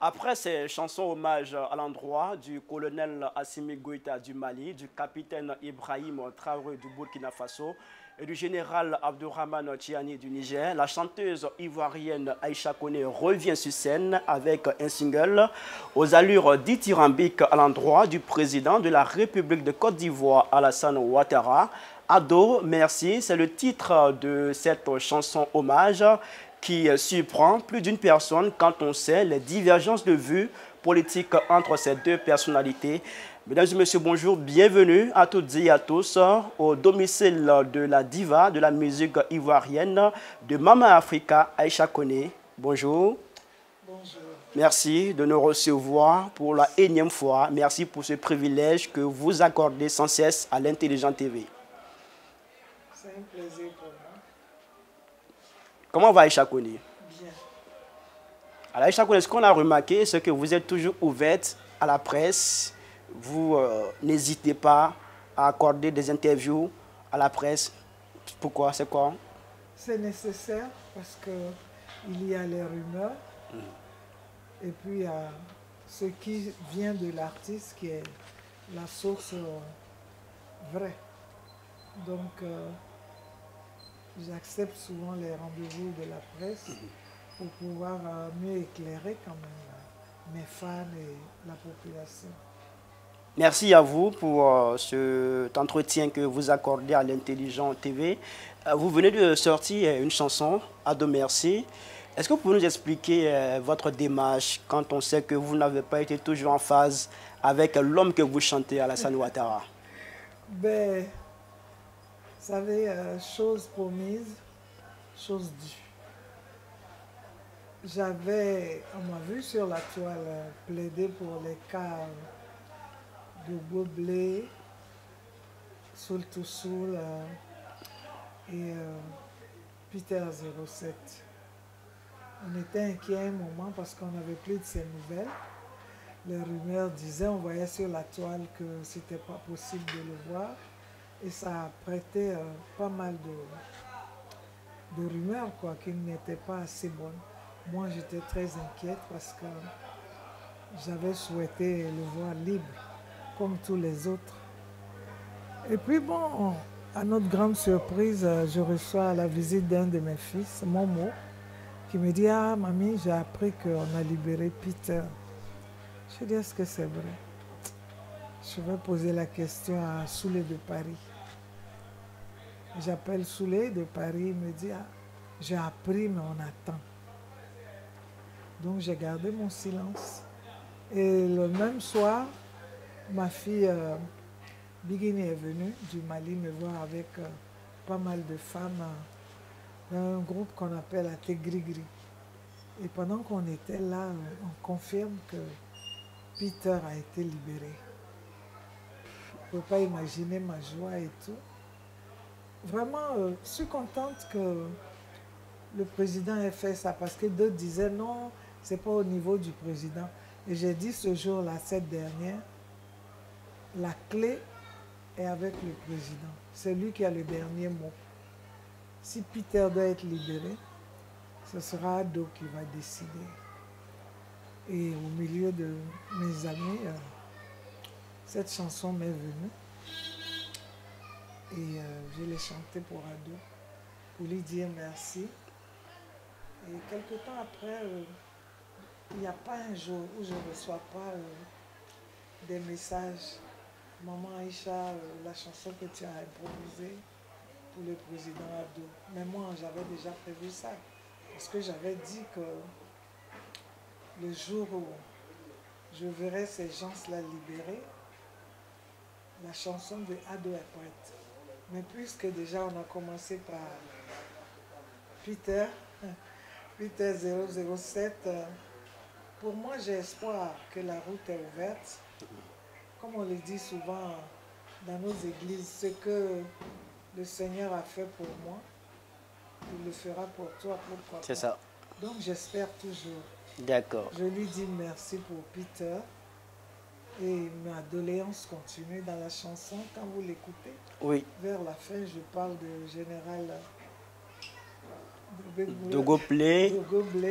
Après ces chansons hommage à l'endroit du colonel Assimi Goïta du Mali, du capitaine Ibrahim Traoré du Burkina Faso et du général Abdourahmane Tiani du Niger, la chanteuse ivoirienne Aïcha Koné revient sur scène avec un single aux allures dithyrambiques à l'endroit du président de la République de Côte d'Ivoire, Alassane Ouattara. Ado, merci, c'est le titre de cette chanson hommage qui surprend plus d'une personne quand on sait les divergences de vues politiques entre ces deux personnalités. Mesdames et messieurs, bonjour, bienvenue à toutes et à tous au domicile de la diva de la musique ivoirienne de Mama Africa, Aïcha Koné. Bonjour. Bonjour. Merci de nous recevoir pour la énième fois. Merci pour ce privilège que vous accordez sans cesse à l'Intelligent TV. C'est un plaisir pour moi. Comment va Aïcha Koné? Bien. Alors Aïcha Koné, ce qu'on a remarqué, c'est que vous êtes toujours ouverte à la presse. Vous n'hésitez pas à accorder des interviews à la presse. Pourquoi? C'est quoi? C'est nécessaire parce qu'il y a les rumeurs et puis il y a ce qui vient de l'artiste qui est la source vraie. Donc j'accepte souvent les rendez-vous de la presse pour pouvoir mieux éclairer quand même mes fans et la population. Merci à vous pour cet entretien que vous accordez à l'Intelligent TV. Vous venez de sortir une chanson, Ado Merci. Est-ce que vous pouvez nous expliquer votre démarche quand on sait que vous n'avez pas été toujours en phase avec l'homme que vous chantez, Alassane Ouattara? Ben, vous savez, chose promise, chose due. On m'a vu sur la toile plaider pour les cas de Goblé, Soul to Soul et Peter 07. On était inquiet un moment parce qu'on n'avait plus de ces nouvelles. Les rumeurs disaient, on voyait sur la toile que c'était pas possible de le voir. Et ça a prêté pas mal de rumeurs, quoi, qui n'étaient pas assez bonnes. Moi, j'étais très inquiète parce que j'avais souhaité le voir libre, comme tous les autres. Et puis bon, à notre grande surprise, je reçois la visite d'un de mes fils, Momo, qui me dit « Ah, mamie, j'ai appris qu'on a libéré Peter. » Je dis « Est-ce que c'est vrai ?» Je vais poser la question à Soulé de Paris. J'appelle Soulé de Paris, il me dit « Ah, j'ai appris, mais on attend. » Donc j'ai gardé mon silence. Et le même soir, ma fille Bigini est venue du Mali me voir avec pas mal de femmes dans un groupe qu'on appelle Ategrigri. Et pendant qu'on était là, on confirme que Peter a été libéré. Je ne peux pas imaginer ma joie et tout. Vraiment, je suis contente que le président ait fait ça parce que d'autres disaient non, ce n'est pas au niveau du président. Et j'ai dit ce jour-là, cette dernière, la clé est avec le président. C'est lui qui a le dernier mot. Si Peter doit être libéré, ce sera Ado qui va décider. Et au milieu de mes amis, cette chanson m'est venue. Et je l'ai chantée pour Ado, pour lui dire merci. Et quelque temps après, il n'y a pas un jour où je ne reçois pas des messages. Maman Aïcha, la chanson que tu as improvisée pour le président Ado. Mais moi, j'avais déjà prévu ça. Parce que j'avais dit que le jour où je verrai ces gens-là libérés, la chanson de Ado est prête. Mais puisque déjà on a commencé par Peter 007, pour moi j'ai espoir que la route est ouverte. Comme on le dit souvent dans nos églises, ce que le Seigneur a fait pour moi, il le fera pour toi, pourquoi pas. C'est ça. Donc j'espère toujours. D'accord. Je lui dis merci pour Peter. Et ma doléance continue dans la chanson quand vous l'écoutez. Oui. Vers la fin, je parle de général Dogo Play,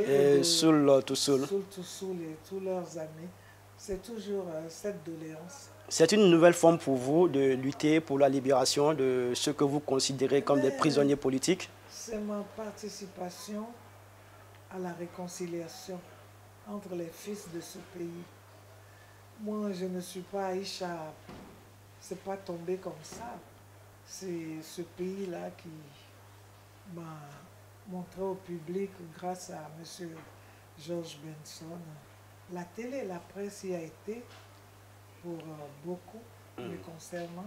et Soul to Soul. Soul to Soul et tous leurs amis. C'est toujours cette doléance. C'est une nouvelle forme pour vous de lutter pour la libération de ceux que vous considérez comme des prisonniers politiques? C'est ma participation à la réconciliation entre les fils de ce pays. Moi, je ne suis pas Aïcha, c'est pas tombé comme ça. C'est ce pays-là qui m'a montré au public, grâce à M. George Benson. La télé, la presse y a été pour beaucoup me concernant.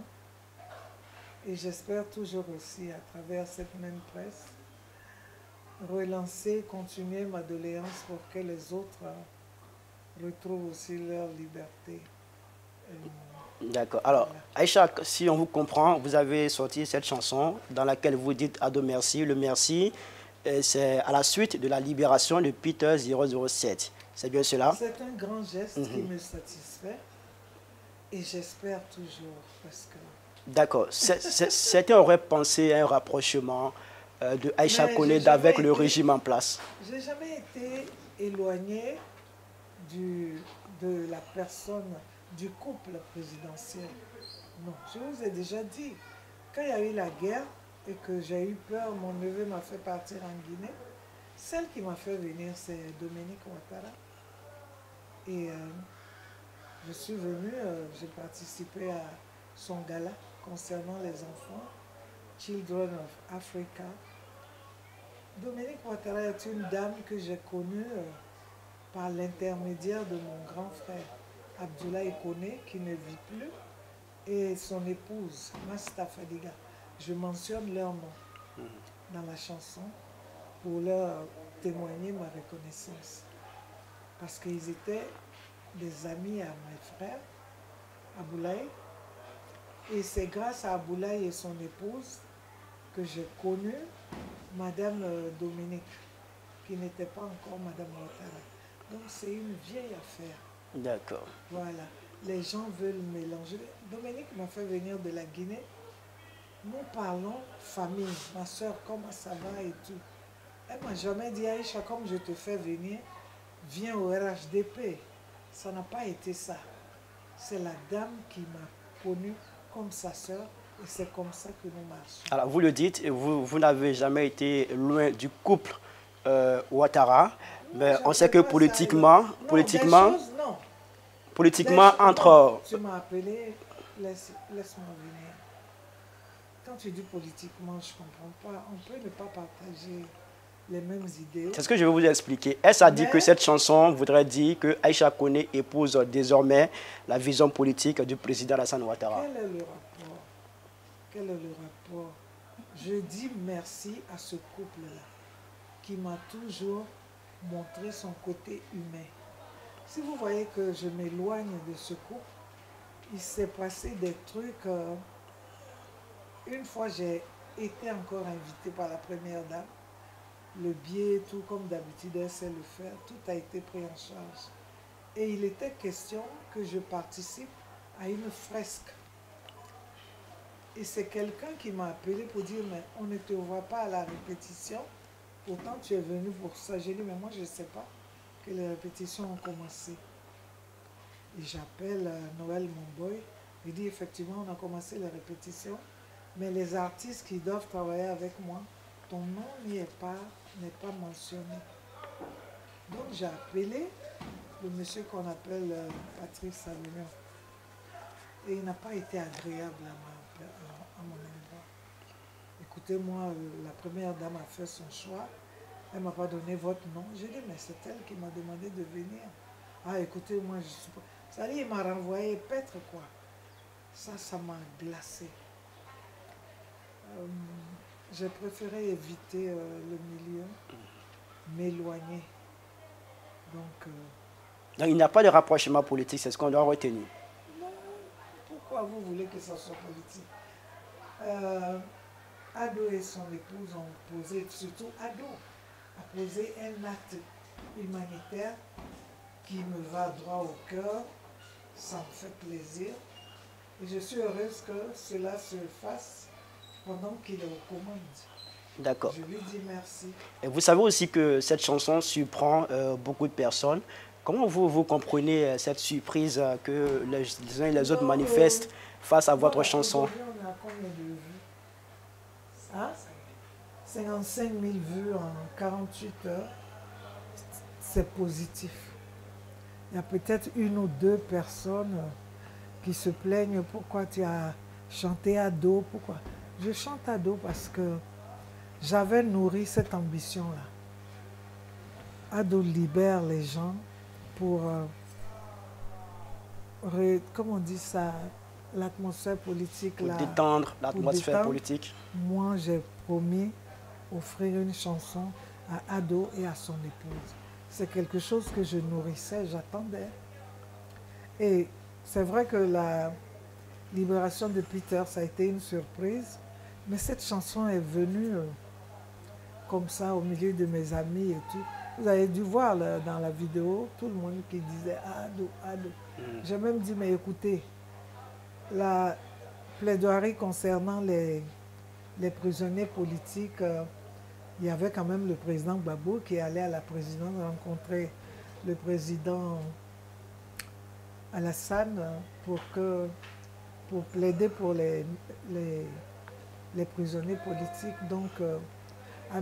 Et j'espère toujours aussi, à travers cette même presse, relancer, continuer ma doléance pour que les autres retrouvent aussi leur liberté. D'accord. Alors, voilà. Aïcha, si on vous comprend, vous avez sorti cette chanson dans laquelle vous dites Ado merci. Le merci, c'est à la suite de la libération de Peter 007. C'est bien cela? C'est un grand geste qui me satisfait et j'espère toujours parce que... D'accord. Certains auraient pensé à un rapprochement de Aïcha Koné avec le régime en place. Je n'ai jamais été éloigné de la personne, du couple présidentiel. Non, je vous ai déjà dit, quand il y a eu la guerre et que j'ai eu peur, mon neveu m'a fait partir en Guinée, celle qui m'a fait venir, c'est Dominique Ouattara. Et je suis venue, j'ai participé à son gala concernant les enfants, Children of Africa. Dominique Ouattara est une dame que j'ai connue par l'intermédiaire de mon grand frère, Abdoulaye Koné, qui ne vit plus, et son épouse, Masta Fadiga. Je mentionne leur nom dans la chanson pour leur témoigner ma reconnaissance. Parce qu'ils étaient des amis à mes frères, Aboulaye. Et c'est grâce à Aboulaye et son épouse que j'ai connu Madame Dominique, qui n'était pas encore Madame Ouattara. Donc c'est une vieille affaire. D'accord. Voilà. Les gens veulent mélanger. Dominique m'a fait venir de la Guinée. Nous parlons famille, ma soeur, comment ça va et tout. Elle m'a jamais dit, Aïcha, comme je te fais venir, viens au RHDP. Ça n'a pas été ça. C'est la dame qui m'a connue comme sa soeur et c'est comme ça que nous marchons. Alors vous le dites, vous n'avez jamais été loin du couple Ouattara, mais on sait que politiquement, entre... Tu m'as appelé, laisse-moi venir. Quand tu dis politiquement, je ne comprends pas. On peut ne pas partager les mêmes idées. C'est ce que je vais vous expliquer. Elle a dit que cette chanson voudrait dire que Aïcha Koné épouse désormais la vision politique du président Alassane Ouattara. Quel est le rapport? Quel est le rapport? Je dis merci à ce couple-là qui m'a toujours montré son côté humain. Si vous voyez que je m'éloigne de ce couple, il s'est passé des trucs. Une fois, j'ai été encore invitée par la première dame. Le billet, tout comme d'habitude, elle sait le faire. Tout a été pris en charge. Et il était question que je participe à une fresque. Et c'est quelqu'un qui m'a appelé pour dire, mais on ne te voit pas à la répétition. Pourtant, tu es venu pour ça. J'ai dit, mais moi, je ne sais pas que les répétitions ont commencé. Et j'appelle Noël Monboy. Il dit, effectivement, on a commencé les répétitions. Mais les artistes qui doivent travailler avec moi, ton nom n'est pas mentionné. Donc j'ai appelé le monsieur qu'on appelle Patrice Salomon. Et il n'a pas été agréable à mon endroit. Écoutez-moi, la première dame a fait son choix. Elle ne m'a pas donné votre nom. J'ai dit, mais c'est elle qui m'a demandé de venir. Ah, écoutez, moi, je ne suis pas... Ça dit, il m'a renvoyé paître, quoi. Ça m'a glacé. J'ai préféré éviter le milieu, m'éloigner. Donc, il n'y a pas de rapprochement politique, c'est ce qu'on doit retenir. Non, pourquoi vous voulez que ça soit politique? Ado et son épouse ont posé, surtout Ado, a posé un acte humanitaire qui me va droit au cœur, ça me fait plaisir. Et je suis heureuse que cela se fasse pendant qu'il est aux commandes. D'accord. Je lui dis merci. Et vous savez aussi que cette chanson surprend beaucoup de personnes. Comment vous comprenez cette surprise que les uns et les autres Non, manifestent face à votre voilà, chanson? aujourd'hui, on a combien de vues? Hein? 55 000 vues en 48 heures. C'est positif. Il y a peut-être une ou deux personnes qui se plaignent pourquoi tu as chanté à dos, pourquoi. Je chante à dos parce que j'avais nourri cette ambition-là. Ado libère les gens pour, comment on dit ça, l'atmosphère politique. Pour là, détendre l'atmosphère détendre. politique. Moi, j'ai promis offrir une chanson à Ado et à son épouse. C'est quelque chose que je nourrissais, j'attendais. Et c'est vrai que la libération de Peter, ça a été une surprise, mais cette chanson est venue comme ça au milieu de mes amis et tout. Vous avez dû voir là, dans la vidéo, tout le monde qui disait Ado, Ado. J'ai même dit, mais écoutez, la plaidoirie concernant les prisonniers politiques, il y avait quand même le président Gbagbo qui allait à la présidence rencontrer le président Alassane pour plaider pour les prisonniers politiques. Donc,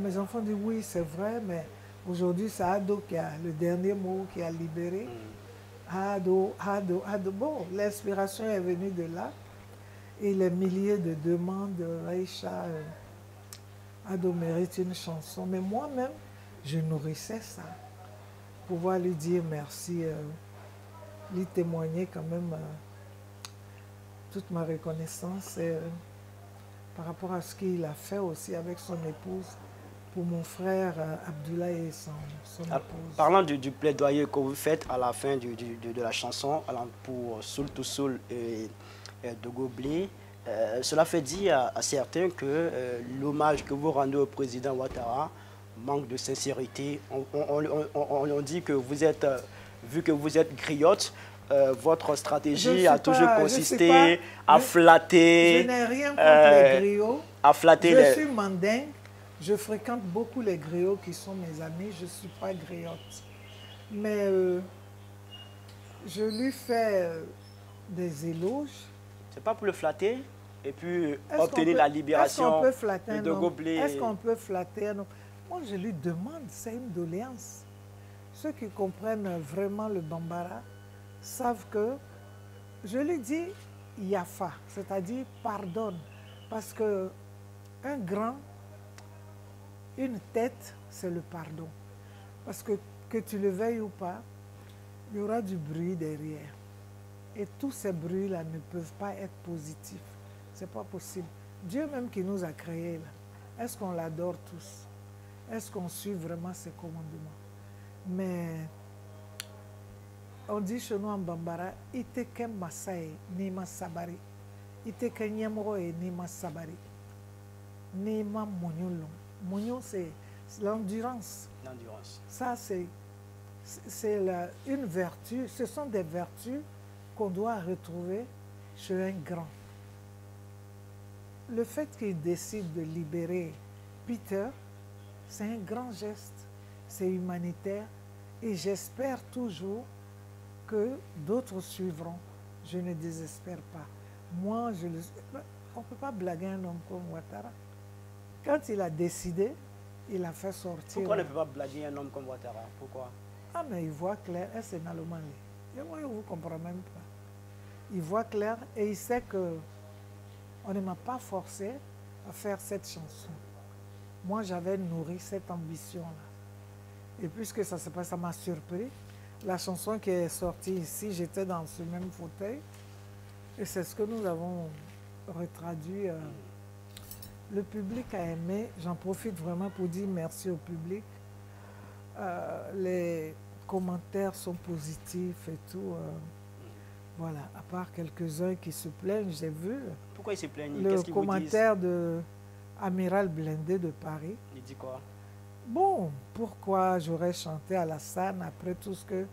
mes enfants disent oui, c'est vrai, mais aujourd'hui, c'est Ado qui a le dernier mot, qui a libéré. Ado, Ado, Ado. Bon, l'inspiration est venue de là. Et les milliers de demandes, Aïcha, Ado mérite une chanson. Mais moi-même, je nourrissais ça. Pouvoir lui dire merci, lui témoigner quand même toute ma reconnaissance par rapport à ce qu'il a fait aussi avec son épouse pour mon frère Abdoulaye et son épouse. Parlant du plaidoyer que vous faites à la fin de la chanson pour Soul to Soul et Dogo Blé, cela fait dire à certains que l'hommage que vous rendez au président Ouattara manque de sincérité. On dit que vous êtes, vu que vous êtes griotte, votre stratégie a toujours consisté à flatter. Je n'ai rien contre les griots. À flatter je suis mandingue. Je fréquente beaucoup les griots qui sont mes amis. Je ne suis pas griotte. Mais je lui fais des éloges. C'est pas pour le flatter et puis obtenir la libération de Dogo Blé. Est-ce qu'on peut flatter un homme? Moi, je lui demande, c'est une doléance. Ceux qui comprennent vraiment le Bambara savent que je lui dis Yafa, c'est-à-dire pardonne. Parce que un grand, une tête, c'est le pardon. Parce que tu le veuilles ou pas, il y aura du bruit derrière. Et tous ces bruits-là ne peuvent pas être positifs. Ce n'est pas possible. Dieu même qui nous a créés, là, est-ce qu'on l'adore tous? Est-ce qu'on suit vraiment ses commandements? Mais on dit chez nous en Bambara, ite ken masai nima sabari, ite ken nyamoro et nima sabari, nima monyolo. Mognon, c'est l'endurance. L'endurance. Ça, c'est une vertu. Ce sont des vertus qu'on doit retrouver chez un grand. Le fait qu'il décide de libérer Peter, c'est un grand geste, c'est humanitaire et j'espère toujours que d'autres suivront. Je ne désespère pas. Moi, on ne peut pas blaguer un homme comme Ouattara. Quand il a décidé, il a fait sortir... Pourquoi on ne peut pas blaguer un homme comme Ouattara? Pourquoi? Ah, mais il voit clair, et c'est normalement. Et moi, je ne vous comprends même pas. Il voit clair et il sait que on ne m'a pas forcé à faire cette chanson. Moi, j'avais nourri cette ambition-là. Et puisque ça s'est passé, ça m'a surpris. La chanson qui est sortie ici, j'étais dans ce même fauteuil. Et c'est ce que nous avons retraduit. Le public a aimé. J'en profite vraiment pour dire merci au public. Les commentaires sont positifs et tout. Voilà, à part quelques-uns qui se plaignent, j'ai vu. Pourquoi ils se plaignent? Le commentaire de Amiral Blindé de Paris. Il dit quoi? Bon, pourquoi j'aurais chanté Alassane après tout ce que...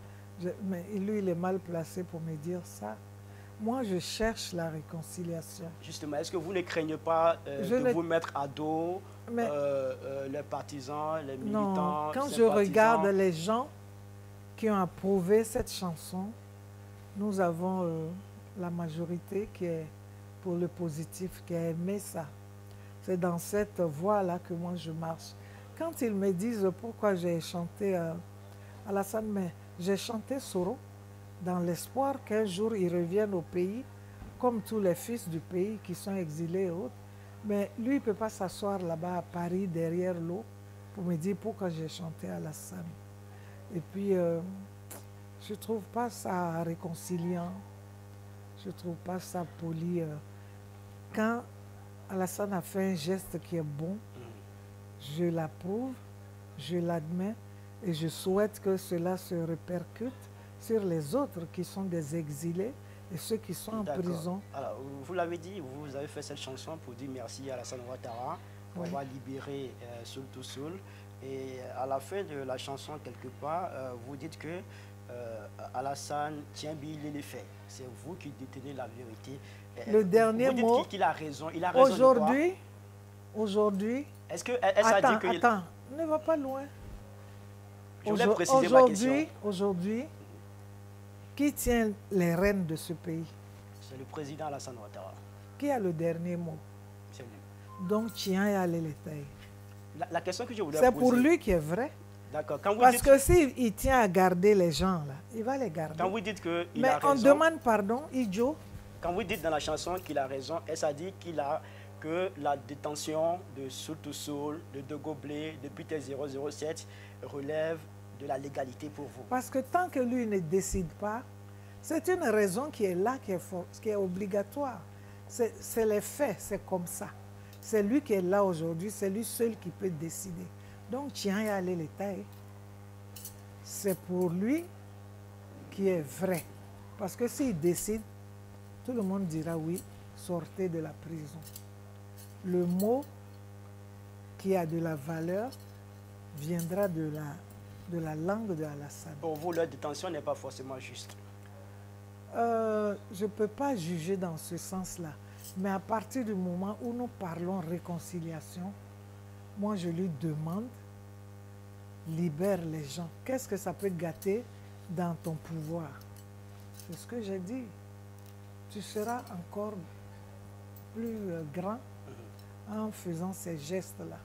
Mais lui, il est mal placé pour me dire ça. Moi, je cherche la réconciliation. Justement, est-ce que vous ne craignez pas de vous mettre à dos Mais les partisans, les non, militants, quand je sympathisants? regarde les gens qui ont approuvé cette chanson, nous avons la majorité qui est pour le positif, qui a aimé ça. C'est dans cette voie-là que moi je marche. Quand ils me disent pourquoi j'ai chanté Alassane, mais j'ai chanté Soro dans l'espoir qu'un jour ils reviennent au pays, comme tous les fils du pays qui sont exilés et autres. Mais lui, il ne peut pas s'asseoir là-bas à Paris, derrière l'eau, pour me dire pourquoi j'ai chanté Alassane. Et puis, je ne trouve pas ça réconciliant. Je ne trouve pas ça poli. Quand Alassane a fait un geste qui est bon, je l'approuve, je l'admets et je souhaite que cela se répercute sur les autres qui sont des exilés et ceux qui sont en prison. Alors, vous l'avez dit, vous avez fait cette chanson pour dire merci à Alassane Ouattara, pour avoir libéré Soul to Soul. Et à la fin de la chanson, quelque part, vous dites que Alassane tient bien les faits. C'est vous qui détenez la vérité. Le dernier vous dites mot, qu'il a raison. Il a raison aujourd'hui, est-ce qu'elle a dit que... Attends, ne va pas loin. Je voulais préciser ma question. Aujourd'hui, qui tient les rênes de ce pays? C'est le président Alassane Ouattara. Qui a le dernier mot? C'est lui. Donc, tiens et allez les tailles. La question que je voulais poser... C'est pour lui qui est vrai. D'accord. Parce que s'il tient à garder les gens, là, il va les garder. Quand vous dites qu'il a raison... Mais on demande pardon, idiot. Quand vous dites dans la chanson qu'il a raison, est-ce à dire que la détention de Soul to Soul, de Dogo Blé, depuis T007, relève de la légalité pour vous? Parce que tant que lui ne décide pas, c'est une raison qui est là, qui est obligatoire. C'est les faits, c'est comme ça. C'est lui qui est là aujourd'hui, c'est lui seul qui peut décider. Donc, tiens et allez les tailles. C'est pour lui qui est vrai. Parce que s'il décide, tout le monde dira oui, sortez de la prison. Le mot qui a de la valeur viendra de la langue de Alassane. Pour vous, leur détention n'est pas forcément juste. Je ne peux pas juger dans ce sens-là. Mais à partir du moment où nous parlons réconciliation, moi je lui demande, libère les gens. Qu'est-ce que ça peut gâter dans ton pouvoir? C'est ce que j'ai dit. Tu seras encore plus grand en faisant ces gestes-là.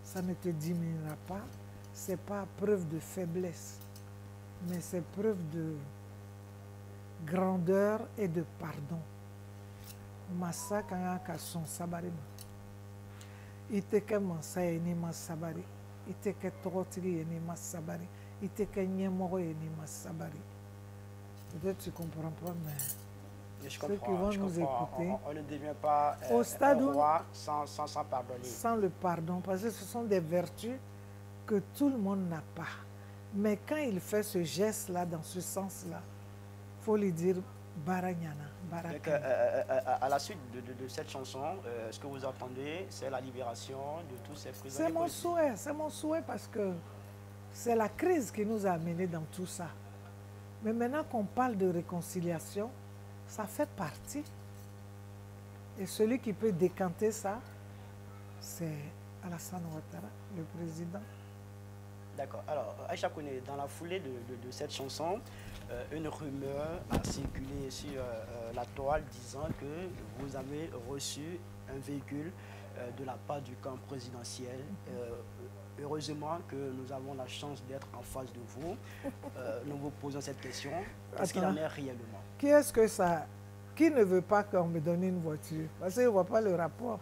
Ça ne te diminuera pas. Ce n'est pas preuve de faiblesse, mais c'est preuve de grandeur et de pardon. Massa kanga kason sabari ma. Iteke mansa eni masabari. Iteke trotiri eni masabari. Iteke nyemoro eni masabari. Peut-être tu ne comprends pas, mais Je ceux qui vont nous écouter, on ne devient pas au stade un roi sans pardonner. Sans le pardon, parce que ce sont des vertus que tout le monde n'a pas. Mais quand il fait ce geste-là, dans ce sens-là, il faut lui dire Baranyana. Donc, à la suite de cette chanson, ce que vous entendez, c'est la libération de tous ces prisonniers politiques. C'est mon souhait parce que c'est la crise qui nous a amenés dans tout ça. Mais maintenant qu'on parle de réconciliation, ça fait partie. Et celui qui peut décanter ça, c'est Alassane Ouattara, le président. D'accord. Alors, Aïcha Kone, dans la foulée de cette chanson, une rumeur a circulé sur la toile disant que vous avez reçu un véhicule de la part du camp présidentiel. Heureusement que nous avons la chance d'être en face de vous. Nous vous posons cette question. Qu'est-ce qu'il en est réellement? Qui ne veut pas qu'on me donne une voiture? Parce qu'il ne voit pas le rapport.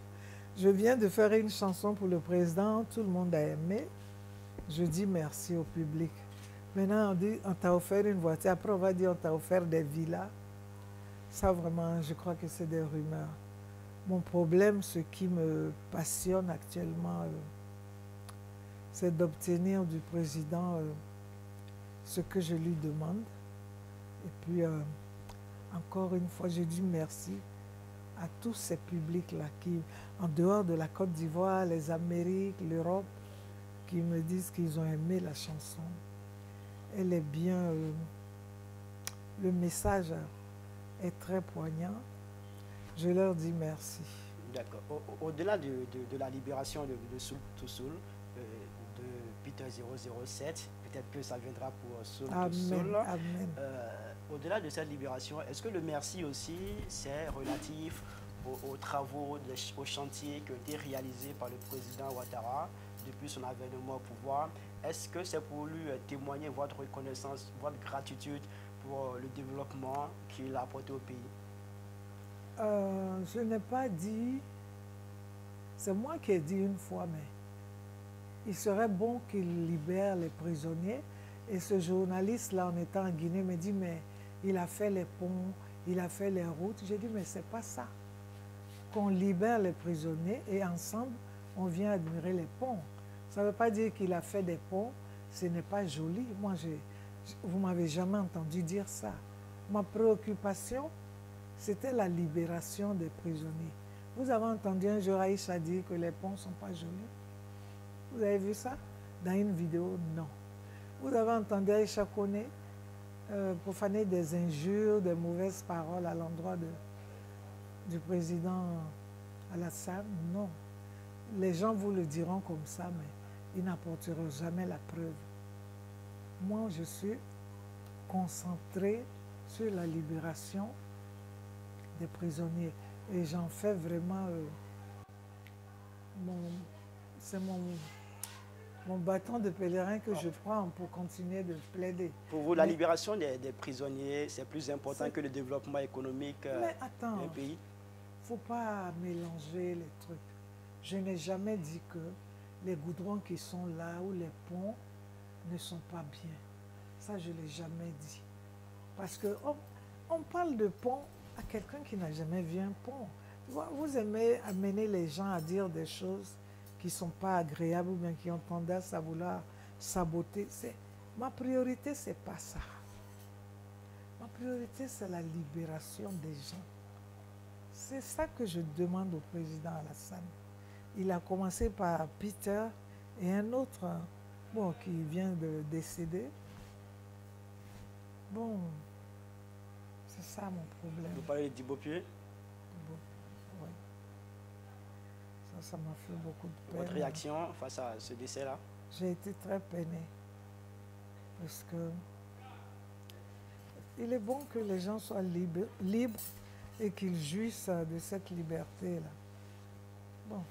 Je viens de faire une chanson pour le président, tout le monde a aimé. Je dis merci au public. Maintenant, on dit on t'a offert une voiture. Après, on va dire on t'a offert des villas. Ça, vraiment, je crois que c'est des rumeurs. Mon problème, ce qui me passionne actuellement, c'est d'obtenir du président ce que je lui demande. Et puis, encore une fois, je dis merci à tous ces publics-là qui, en dehors de la Côte d'Ivoire, les Amériques, l'Europe, qui me disent qu'ils ont aimé la chanson. Elle est bien, le message est très poignant. Je leur dis merci. D'accord. Au-delà de la libération de Soul to Soul, de Peter 007, peut-être que ça viendra pour Soul to Soul. Amen. Au-delà de cette libération, est-ce que le merci aussi, c'est relatif aux travaux, aux chantiers qui ont été réalisés par le président Ouattara depuis son avènement au pouvoir? Est-ce que c'est pour lui témoigner votre reconnaissance, votre gratitude pour le développement qu'il a apporté au pays? Je n'ai pas dit, c'est moi qui ai dit une fois, mais il serait bon qu'il libère les prisonniers. Et ce journaliste-là, en étant en Guinée, me dit, mais il a fait les ponts, il a fait les routes. J'ai dit, mais c'est pas ça. Qu'on libère les prisonniers et ensemble, on vient admirer les ponts. Ça ne veut pas dire qu'il a fait des ponts, ce n'est pas joli. Moi, vous ne m'avez jamais entendu dire ça. Ma préoccupation, c'était la libération des prisonniers. Vous avez entendu un jour Aïcha dire que les ponts ne sont pas jolis? Vous avez vu ça dans une vidéo? Non. Vous avez entendu Aïcha Koné profaner des injures, des mauvaises paroles à l'endroit du président Alassane? Non. Les gens vous le diront comme ça, mais ils n'apporteront jamais la preuve. Moi, je suis concentré sur la libération des prisonniers. Et j'en fais vraiment c'est mon bâton de pèlerin que je prends pour continuer de plaider. Pour vous, la libération des prisonniers, c'est plus important que le développement économique d'un pays? Il ne faut pas mélanger les trucs. Je n'ai jamais dit que les goudrons qui sont là ou les ponts ne sont pas bien. Ça, je ne l'ai jamais dit. Parce qu'on parle de pont à quelqu'un qui n'a jamais vu un pont. Vous aimez amener les gens à dire des choses qui ne sont pas agréables ou bien qui ont tendance à vouloir saboter. Ma priorité, ce n'est pas ça. Ma priorité, c'est la libération des gens. C'est ça que je demande au président Alassane. Il a commencé par Peter et un autre qui vient de décéder. Bon, c'est ça mon problème. Vous parlez de Djibo Pieh? Oui. Ça m'a fait beaucoup de peine. Votre réaction face à ce décès-là? J'ai été très peinée. Parce que il est bon que les gens soient libres et qu'ils jouissent de cette liberté-là. Bon,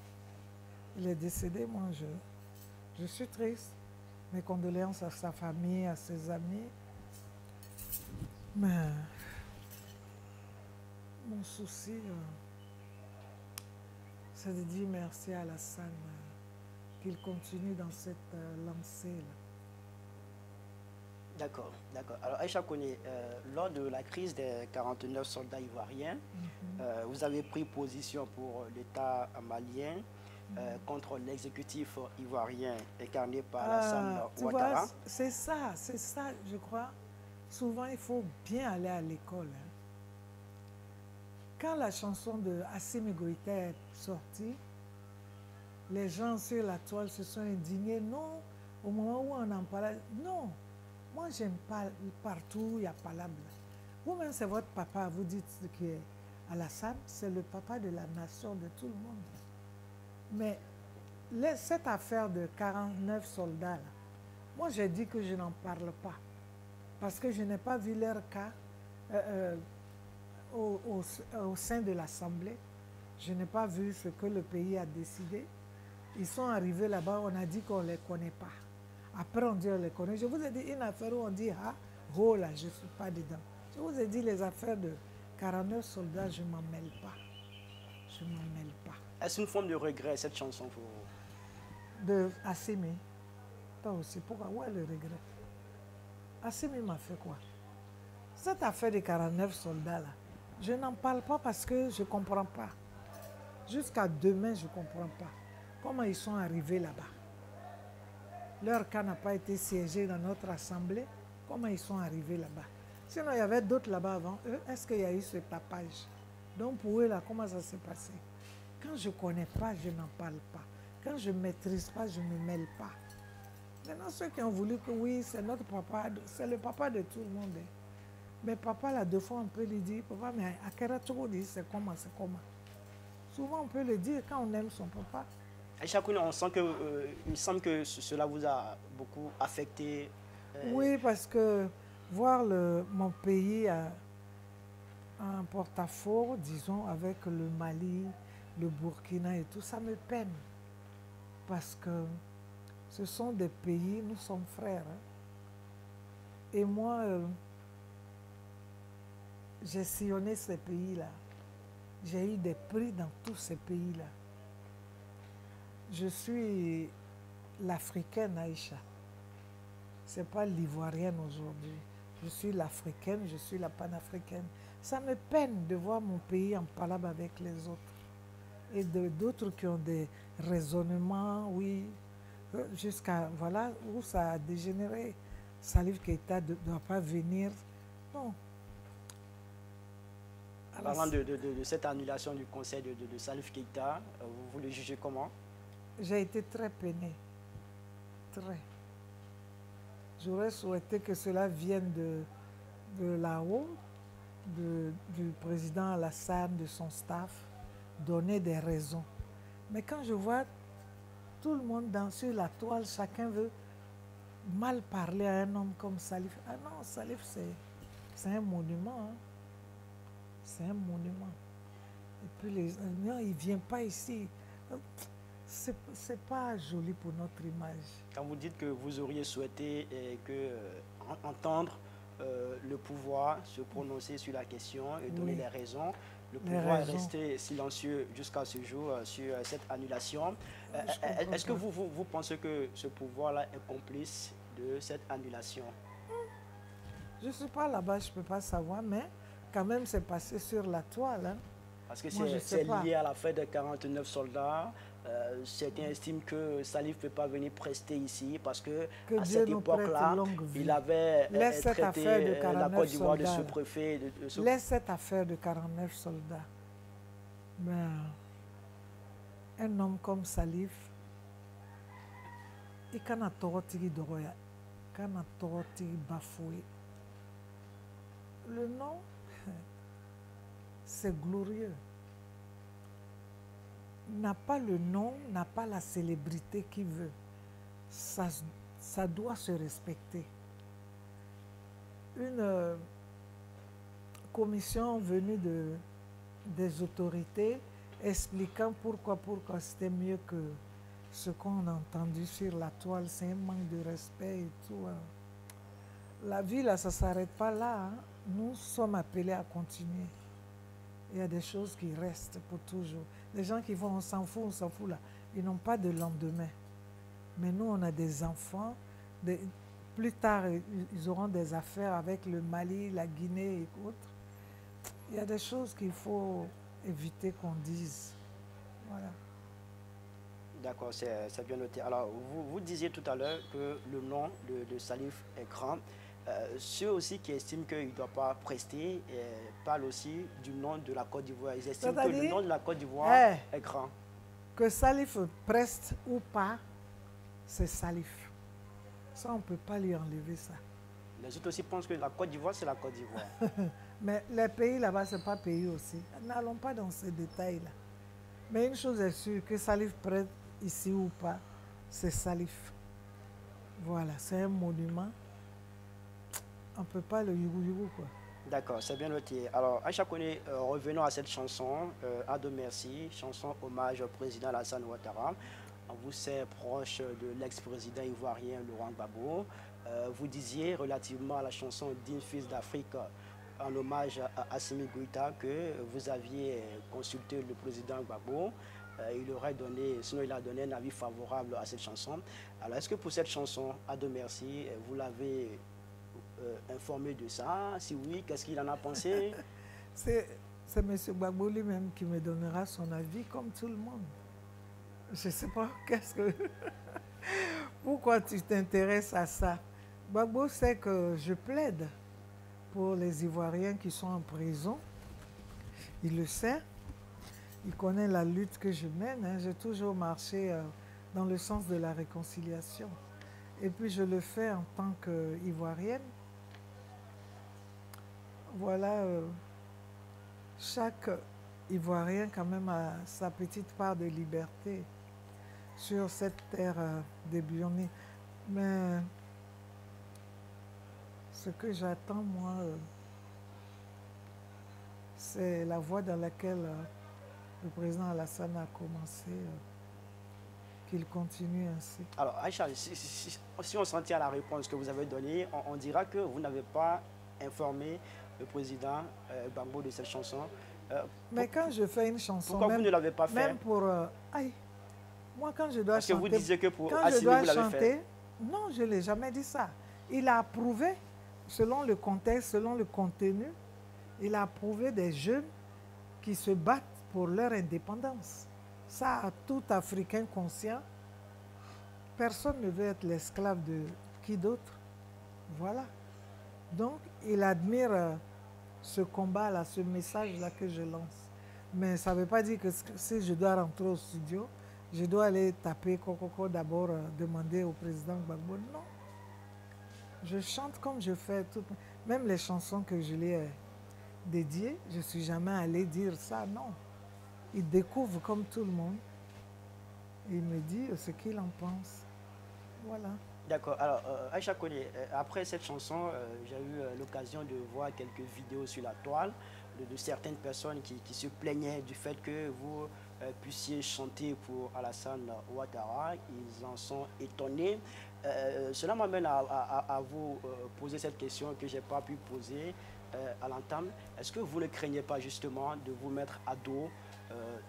il est décédé, moi je suis triste. Mes condoléances à sa famille, à ses amis. Mais mon souci, c'est de dire merci à Alassane, qu'il continue dans cette lancée-là. D'accord, d'accord. Alors Aïcha Koné, lors de la crise des 49 soldats ivoiriens, vous avez pris position pour l'État malien contre l'exécutif ivoirien incarné par Alassane Ouattara. C'est ça, je crois. Souvent, il faut bien aller à l'école. Hein. Quand la chanson de Assimi Goïta est sortie, les gens sur la toile se sont indignés. Non, au moment où on en parlait, non. Moi, j'aime pas partout où il y a palabre. Vous-même, c'est votre papa, vous dites qui est Alassane, c'est le papa de la nation, de tout le monde. Mais cette affaire de 49 soldats, là, moi, j'ai dit que je n'en parle pas. Parce que je n'ai pas vu leur cas au sein de l'Assemblée. Je n'ai pas vu ce que le pays a décidé. Ils sont arrivés là-bas, on a dit qu'on ne les connaît pas. Après, on dit on les connaît. Je vous ai dit une affaire où on dit « Ah, oh là, je ne suis pas dedans ». Je vous ai dit les affaires de 49 soldats, je ne m'en mêle pas. Je ne m'en mêle pas. Est-ce une forme de regret, cette chanson pour vous? De Assimi. Toi aussi, pourquoi? Où est le regret? Assimi m'a fait quoi? Cette affaire des 49 soldats là, je n'en parle pas parce que je ne comprends pas. Jusqu'à demain, je ne comprends pas. Comment ils sont arrivés là-bas? Leur cas n'a pas été siégé dans notre assemblée. Comment ils sont arrivés là-bas? Sinon, il y avait d'autres là-bas avant eux. Est-ce qu'il y a eu ce tapage? Donc pour eux, là, comment ça s'est passé? Quand je ne connais pas, je n'en parle pas. Quand je ne maîtrise pas, je ne me mêle pas. Maintenant, ceux qui ont voulu que oui, c'est notre papa, c'est le papa de tout le monde. Mais papa, là, deux fois, on peut lui dire, papa, mais à quel âge dit c'est comment, c'est comment. Souvent, on peut le dire quand on aime son papa. À chaque fois, on sent que, il me semble que cela vous a beaucoup affecté. Oui, parce que voir mon pays en porte-à-faux, disons, avec le Mali, le Burkina et tout, ça me peine. Parce que ce sont des pays, nous sommes frères. Hein. Et moi, j'ai sillonné ces pays-là. J'ai eu des prix dans tous ces pays-là. Je suis l'Africaine Aïcha. Ce n'est pas l'Ivoirienne aujourd'hui. Je suis l'Africaine, je suis la panafricaine. Ça me peine de voir mon pays en palabre avec les autres. Et d'autres qui ont des raisonnements, oui, jusqu'à, voilà, où ça a dégénéré. Salif Keïta ne doit pas venir. Non. Parlant de cette annulation du conseil de Salif Keïta, vous le jugez comment? J'ai été très peinée. Très. J'aurais souhaité que cela vienne de là-haut, du président Alassane, de son staff, donner des raisons. Mais quand je vois tout le monde sur la toile, chacun veut mal parler à un homme comme Salif. Ah non, Salif, c'est un monument. Hein. C'est un monument. Et puis, non, il ne vient pas ici. C'est pas joli pour notre image. Quand vous dites que vous auriez souhaité entendre le pouvoir se prononcer sur la question et donner les raisons, le pouvoir est resté silencieux jusqu'à ce jour sur cette annulation. Est-ce que vous pensez que ce pouvoir-là est complice de cette annulation? Je ne suis pas là-bas, je ne peux pas savoir, mais quand même c'est passé sur la toile. Hein. Parce que c'est lié à la fête de 49 soldats. Certains estiment que Salif ne peut pas venir prester ici parce que à cette époque-là, il avait traité la Côte d'Ivoire de ce préfet. Laisse cette affaire de 49 soldats. Mais un homme comme Salif, il n'a pas bafoué. Le nom, c'est glorieux. N'a pas le nom, n'a pas la célébrité qu'il veut. Ça doit se respecter. Une commission venue des autorités expliquant pourquoi c'était mieux que ce qu'on a entendu sur la toile, c'est un manque de respect et tout. Hein. La vie, là, ça ne s'arrête pas là. Hein. Nous sommes appelés à continuer. Il y a des choses qui restent pour toujours. Les gens qui vont, on s'en fout là. Ils n'ont pas de lendemain. Mais nous, on a des enfants. Plus tard, ils auront des affaires avec le Mali, la Guinée et autres. Il y a des choses qu'il faut éviter qu'on dise. Voilà. D'accord, c'est bien noté. Alors, vous disiez tout à l'heure que le nom de Salif est grand. Ceux aussi qui estiment qu'il ne doit pas prester parlent aussi du nom de la Côte d'Ivoire. Ils estiment que le nom de la Côte d'Ivoire est grand. Que Salif preste ou pas, c'est Salif. Ça, on ne peut pas lui enlever ça. Les autres aussi pensent que la Côte d'Ivoire, c'est la Côte d'Ivoire. Mais les pays là-bas, ce n'est pas pays aussi. N'allons pas dans ces détails-là. Mais une chose est sûre, que Salif prête ici ou pas, c'est Salif. Voilà, c'est un monument. On ne peut pas le yougou quoi. D'accord, c'est bien noté. Alors, Aïcha Koné, revenons à cette chanson, Ado Merci, chanson hommage au président Alassane Ouattara. Vous êtes proche de l'ex-président ivoirien Laurent Gbagbo. Vous disiez relativement à la chanson Digne fils d'Afrique, en hommage à Assimi Goïta, que vous aviez consulté le président Gbagbo. Il aurait donné, sinon il a donné un avis favorable à cette chanson. Alors, est-ce que pour cette chanson, Ado Merci, vous l'avez informé de ça? Si oui, qu'est-ce qu'il en a pensé? C'est M. Gbagbo lui-même qui me donnera son avis, comme tout le monde. Je ne sais pas, pourquoi tu t'intéresses à ça? Gbagbo sait que je plaide pour les Ivoiriens qui sont en prison. Il le sait. Il connaît la lutte que je mène. Hein. J'ai toujours marché dans le sens de la réconciliation. Et puis je le fais en tant qu'Ivoirienne. voilà, chaque Ivoirien quand même a sa petite part de liberté sur cette terre débouillonnée. Mais ce que j'attends, moi, c'est la voie dans laquelle le président Alassane a commencé, qu'il continue ainsi. Alors, Aïcha, si on s'en tient à la réponse que vous avez donnée, on dira que vous n'avez pas informé le président Gbagbo de cette chanson. Mais quand je fais une chanson, pourquoi même, vous ne l'avez pas fait? Même pour... aïe, moi quand je dois Parce chanter... que vous disiez que pour quand Assimi, je dois vous l'avez chanter, fait. non, je ne l'ai jamais dit ça. Il a approuvé, selon le contexte, selon le contenu, il a approuvé des jeunes qui se battent pour leur indépendance. Ça, à tout Africain conscient, personne ne veut être l'esclave de qui d'autre. Voilà. Donc, il admire ce combat-là, ce message-là que je lance. Mais ça ne veut pas dire que si je dois rentrer au studio, je dois aller taper Kokoko d'abord, demander au président Gbagbo. Non. Je chante comme je fais toutes. Même les chansons que je lui ai dédiées, je ne suis jamais allé dire ça, non. Il découvre comme tout le monde. Il me dit ce qu'il en pense. Voilà. D'accord. Alors, Aïcha Koné, après cette chanson, j'ai eu l'occasion de voir quelques vidéos sur la toile de certaines personnes qui se plaignaient du fait que vous puissiez chanter pour Alassane Ouattara. Ils en sont étonnés. Cela m'amène à vous poser cette question que je n'ai pas pu poser à l'entame. Est-ce que vous ne craignez pas justement de vous mettre à dos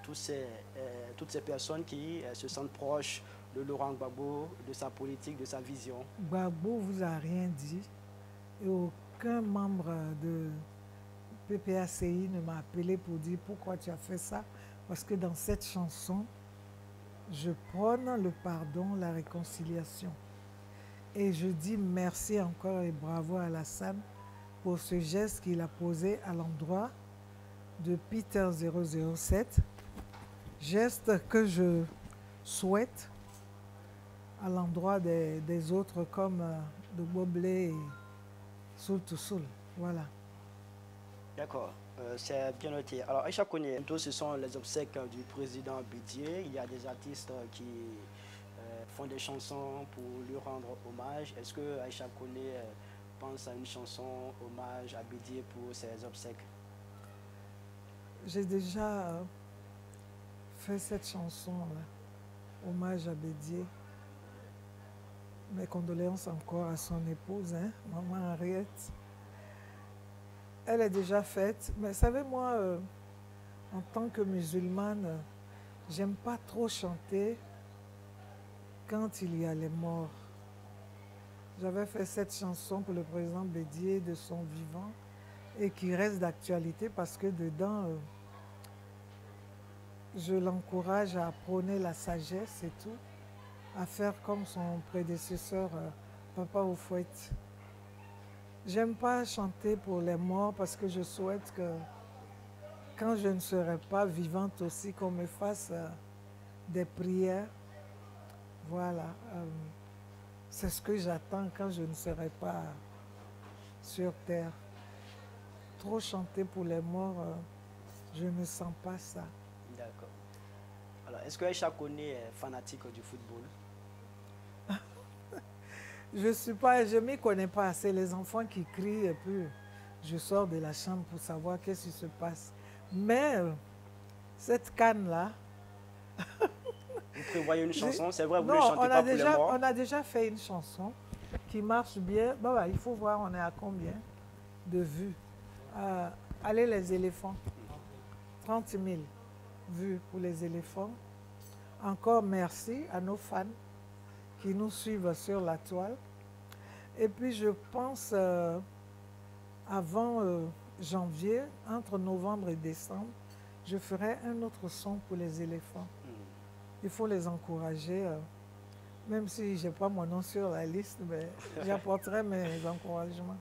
toutes ces personnes qui se sentent proches de Laurent Gbagbo, de sa politique, de sa vision? Gbagbo vous a rien dit et aucun membre de PPACI ne m'a appelé pour dire pourquoi tu as fait ça. Parce que dans cette chanson, je prône le pardon, la réconciliation. Et je dis merci encore et bravo à Alassane pour ce geste qu'il a posé à l'endroit de Peter 007. Geste que je souhaite à l'endroit des autres comme de Boblé et Soul to Soul. Voilà. D'accord, c'est bien noté. Alors, Aïcha Koné, bientôt ce sont les obsèques du président Bédié. Il y a des artistes qui font des chansons pour lui rendre hommage. Est-ce que Aïcha Koné pense à une chanson hommage à Bédié pour ses obsèques? J'ai déjà fait cette chanson-là, hommage à Bédié. Mes condoléances encore à son épouse, hein, maman Henriette. Elle est déjà faite, mais savez, moi, en tant que musulmane, j'aime pas trop chanter quand il y a les morts. J'avais fait cette chanson pour le président Bédié de son vivant et qui reste d'actualité parce que dedans, je l'encourage à prôner la sagesse et tout, à faire comme son prédécesseur, Papa Houphouët. J'aime pas chanter pour les morts parce que je souhaite que quand je ne serai pas vivante aussi, qu'on me fasse des prières. Voilà. C'est ce que j'attends quand je ne serai pas sur terre. Trop chanter pour les morts, je ne sens pas ça. D'accord. Alors, est-ce que Aïcha Koné est fanatique du football? Je m'y connais pas. C'est les enfants qui crient et puis je sors de la chambre pour savoir qu'est-ce qui se passe. Mais cette canne-là... Vous prévoyez une chanson? C'est vrai, vous ne non, chantez pas pour les morts? on a déjà fait une chanson qui marche bien. Bon, bah, il faut voir, on est à combien de vues. Allez les éléphants. 30 000 vues pour les éléphants. Encore merci à nos fans qui nous suivent sur la toile. Et puis je pense avant janvier, entre novembre et décembre, je ferai un autre son pour les éléphants. Il faut les encourager, même si je n'ai pas mon nom sur la liste, mais j'apporterai mes encouragements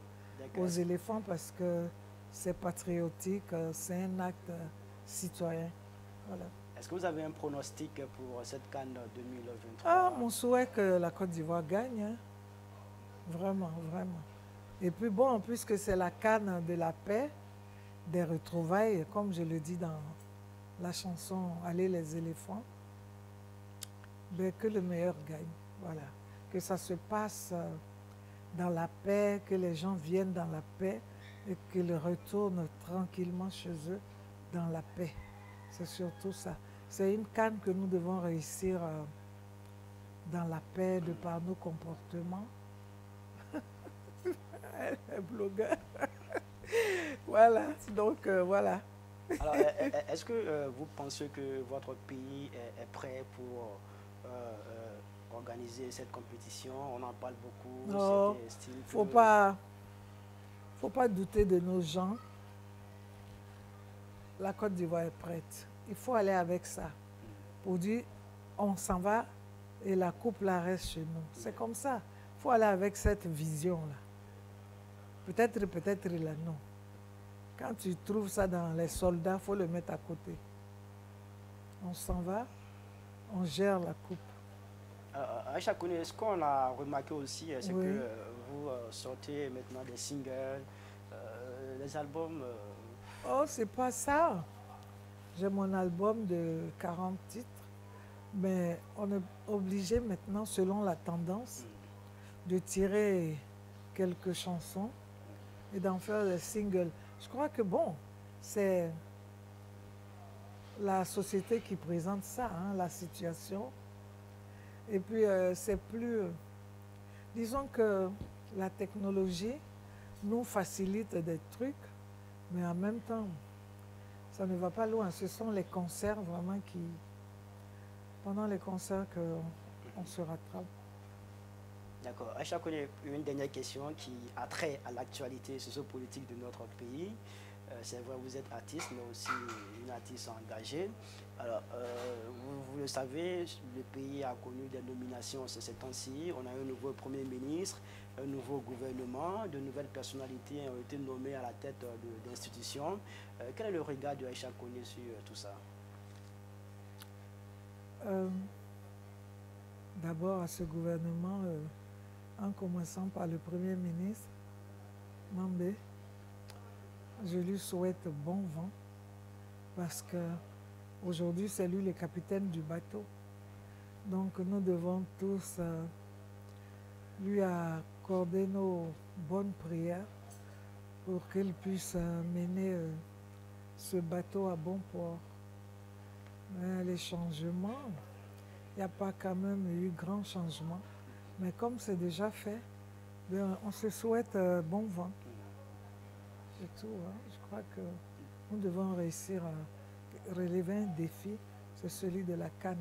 aux éléphants parce que c'est patriotique, c'est un acte citoyen. Voilà. Est-ce que vous avez un pronostic pour cette CAN 2023? Ah, mon souhait que la Côte d'Ivoire gagne. Hein. Vraiment, vraiment. Et puis bon, puisque c'est la canne de la paix, des retrouvailles, comme je le dis dans la chanson Allez les éléphants, ben, que le meilleur gagne. Voilà. Que ça se passe dans la paix, que les gens viennent dans la paix et qu'ils retournent tranquillement chez eux dans la paix. C'est surtout ça. C'est une canne que nous devons réussir dans la paix de par nos comportements. Un blogueur. Voilà, donc voilà. Alors, est-ce que vous pensez que votre pays est prêt pour organiser cette compétition? On en parle beaucoup. Non, faut pas douter de nos gens. La Côte d'Ivoire est prête. Il faut aller avec ça. Pour dire, on s'en va et la coupe la reste chez nous. C'est comme ça. Il faut aller avec cette vision-là. Peut-être là, non. Quand tu trouves ça dans les soldats, il faut le mettre à côté. On s'en va, on gère la coupe. Aïcha Koné, est-ce qu'on a remarqué aussi, c'est Oui. que vous sortez maintenant des singles, les albums Oh, c'est pas ça. J'ai mon album de 40 titres, mais on est obligé maintenant, selon la tendance, de tirer quelques chansons et d'en faire des singles. Je crois que bon, c'est la société qui présente ça, hein, la situation. Et puis c'est plus... disons que la technologie nous facilite des trucs, mais en même temps, ça ne va pas loin. Ce sont les concerts vraiment qui... Pendant les concerts qu'on se rattrape. D'accord. Aïcha Koné, une dernière question qui a trait à l'actualité sociopolitique de notre pays. C'est vrai, vous êtes artiste, mais aussi une artiste engagée. Alors, vous le savez, le pays a connu des nominations ces temps-ci. On a un nouveau Premier ministre, un nouveau gouvernement, de nouvelles personnalités ont été nommées à la tête d'institutions. Quel est le regard de Aïcha Koné sur tout ça? D'abord à ce gouvernement, en commençant par le Premier ministre, Mambé, je lui souhaite bon vent parce qu'aujourd'hui, c'est lui le capitaine du bateau. Donc nous devons tous lui accorder nos bonnes prières pour qu'il puisse mener ce bateau à bon port. Mais les changements, il n'y a pas quand même eu grand changement. Mais comme c'est déjà fait, bien, on se souhaite bon vent. C'est tout. Hein. Je crois que nous devons réussir à relever un défi, c'est celui de la canne.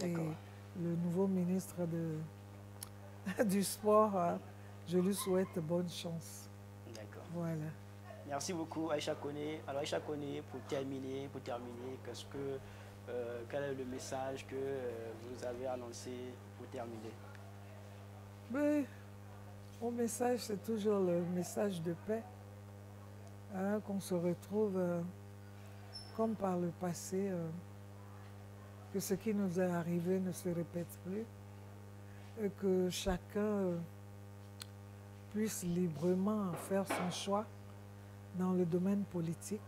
Et le nouveau ministre du sport, je lui souhaite bonne chance. D'accord. Voilà. Merci beaucoup Aïcha Koné. Alors Aïcha Koné, pour terminer, quel est le message que vous avez annoncé pour terminer? Mais, mon message, c'est toujours le message de paix. Hein, qu'on se retrouve comme par le passé, que ce qui nous est arrivé ne se répète plus et que chacun puisse librement faire son choix dans le domaine politique,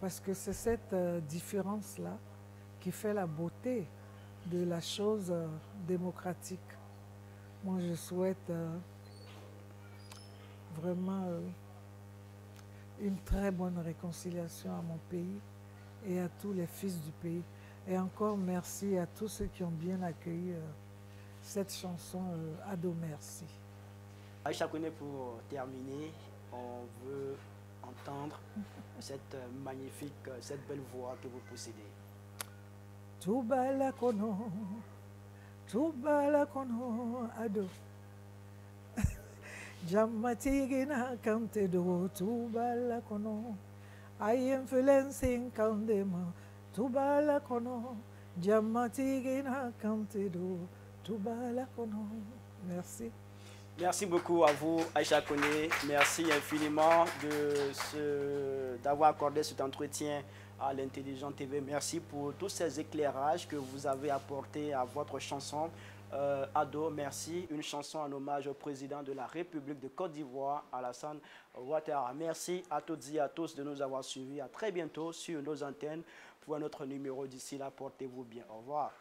parce que c'est cette différence-là qui fait la beauté de la chose démocratique. Moi, je souhaite vraiment une très bonne réconciliation à mon pays et à tous les fils du pays. Et encore merci à tous ceux qui ont bien accueilli cette chanson Ado Merci. Aïcha Koné, pour terminer, on veut entendre cette magnifique, cette belle voix que vous possédez. Tubala kono ado. Jammatigina kante do tubala kono. I am feeling kandema tubala kono. Jammatigina kante do tubala kono. Merci. Merci beaucoup à vous, Aïcha Koné. Merci infiniment d'avoir accordé cet entretien à l'Intelligent TV. Merci pour tous ces éclairages que vous avez apportés à votre chanson. Ado, merci. Une chanson en hommage au président de la République de Côte d'Ivoire, Alassane Ouattara. Merci à toutes et à tous de nous avoir suivis. À très bientôt sur nos antennes pour un autre numéro. D'ici là, portez-vous bien. Au revoir.